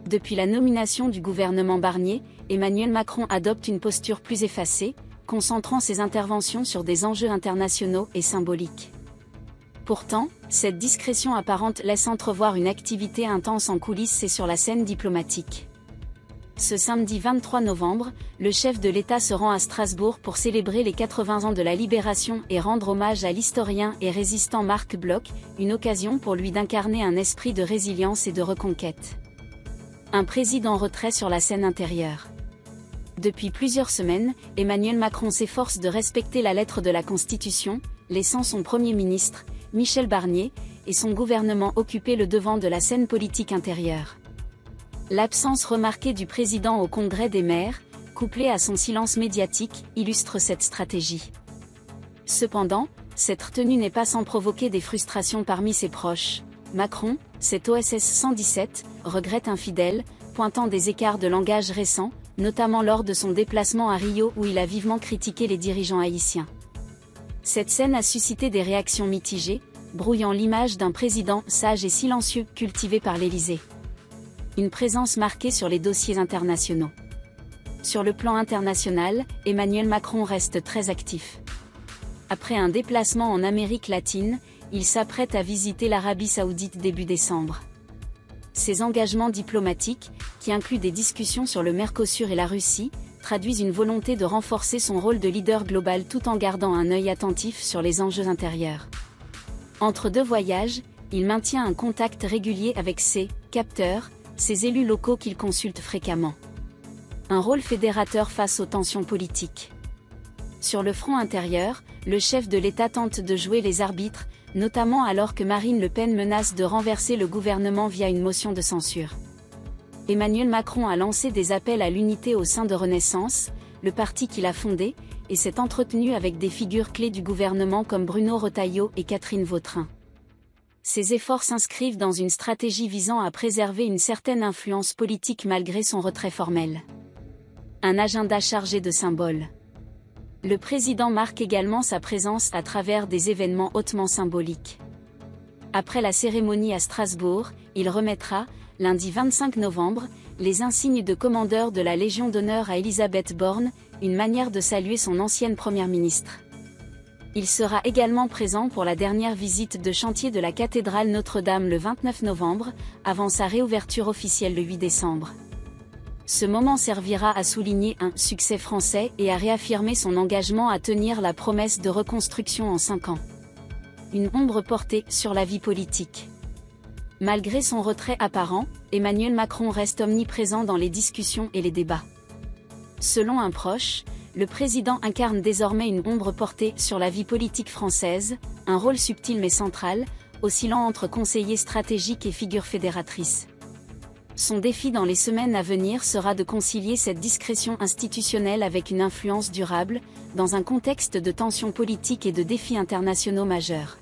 Depuis la nomination du gouvernement Barnier, Emmanuel Macron adopte une posture plus effacée, concentrant ses interventions sur des enjeux internationaux et symboliques. Pourtant, cette discrétion apparente laisse entrevoir une activité intense en coulisses et sur la scène diplomatique. Ce samedi 23 novembre, le chef de l'État se rend à Strasbourg pour célébrer les 80 ans de la Libération et rendre hommage à l'historien et résistant Marc Bloch, une occasion pour lui d'incarner un esprit de résilience et de reconquête. Un président retrait sur la scène intérieure. Depuis plusieurs semaines, Emmanuel Macron s'efforce de respecter la lettre de la Constitution, laissant son Premier ministre, Michel Barnier, et son gouvernement occuper le devant de la scène politique intérieure. L'absence remarquée du président au Congrès des maires, couplée à son silence médiatique, illustre cette stratégie. Cependant, cette tenue n'est pas sans provoquer des frustrations parmi ses proches. Macron, cet OSS 117, regrette un fidèle, pointant des écarts de langage récents, notamment lors de son déplacement à Rio où il a vivement critiqué les dirigeants haïtiens. Cette scène a suscité des réactions mitigées, brouillant l'image d'un président sage et silencieux cultivé par l'Élysée. Une présence marquée sur les dossiers internationaux. Sur le plan international, Emmanuel Macron reste très actif. Après un déplacement en Amérique latine, il s'apprête à visiter l'Arabie Saoudite début décembre. Ses engagements diplomatiques, qui incluent des discussions sur le Mercosur et la Russie, traduisent une volonté de renforcer son rôle de leader global tout en gardant un œil attentif sur les enjeux intérieurs. Entre deux voyages, il maintient un contact régulier avec ses capteurs, ces élus locaux qu'il consulte fréquemment. Un rôle fédérateur face aux tensions politiques. Sur le front intérieur, le chef de l'État tente de jouer les arbitres, notamment alors que Marine Le Pen menace de renverser le gouvernement via une motion de censure. Emmanuel Macron a lancé des appels à l'unité au sein de Renaissance, le parti qu'il a fondé, et s'est entretenu avec des figures clés du gouvernement comme Bruno Retailleau et Catherine Vautrin. Ces efforts s'inscrivent dans une stratégie visant à préserver une certaine influence politique malgré son retrait formel. Un agenda chargé de symboles. Le président marque également sa présence à travers des événements hautement symboliques. Après la cérémonie à Strasbourg, il remettra, lundi 25 novembre, les insignes de commandeur de la Légion d'honneur à Elisabeth Borne, une manière de saluer son ancienne première ministre. Il sera également présent pour la dernière visite de chantier de la cathédrale Notre-Dame le 29 novembre, avant sa réouverture officielle le 8 décembre. Ce moment servira à souligner un succès français et à réaffirmer son engagement à tenir la promesse de reconstruction en 5 ans. Une ombre portée sur la vie politique. Malgré son retrait apparent, Emmanuel Macron reste omniprésent dans les discussions et les débats. Selon un proche, le président incarne désormais une ombre portée sur la vie politique française, un rôle subtil mais central, oscillant entre conseiller stratégique et figure fédératrice. Son défi dans les semaines à venir sera de concilier cette discrétion institutionnelle avec une influence durable, dans un contexte de tensions politiques et de défis internationaux majeurs.